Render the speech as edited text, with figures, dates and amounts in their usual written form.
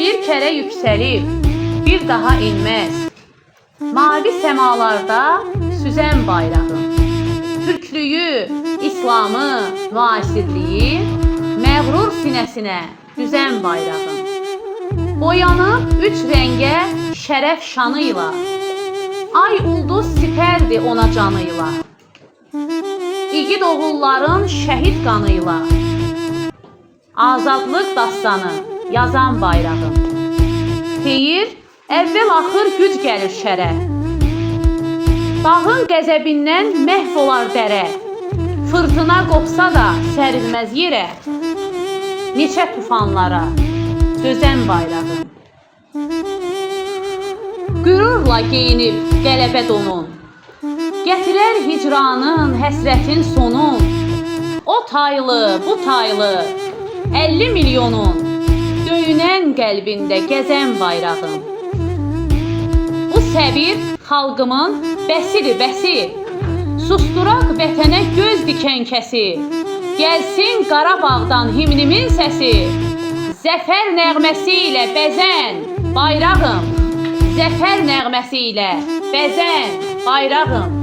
Bir kere yükselip bir daha inmez. Mavi semalarda süzen bayrağım. Türklüyü, İslamı, müasirliyi məğrur sinəsinə düzən bayrağım. Boyanıb üç rəngə şərəf şanıyla, ay ulduz sipərdi ona canıyla. İgid oğulların şəhid qanıyla, azadlıq dastanı yazan bayrağım. Deyir, əvvəl axır güc gəlir şərə, dağın qəzəbindən məhv olar dərə. Fırtına qopsa da sərilməz yerə, neçə tufanlara dözən bayrağım. Qürurla geyinib qələbə donun, gətirər hicranın, həsrətin sonun. O taylı, bu taylı, 50 milyonun döyünən qəlbində gəzən bayrağım. Bu səbir xalqımın bəsiri, bəsi, susturaq vətənə göz dikən kəsi. Gəlsin Qarabağdan himnimin səsi, zəfər nəğməsi ilə bəzən bayrağım. Zəfər nəğməsi ilə bəzən bayrağım.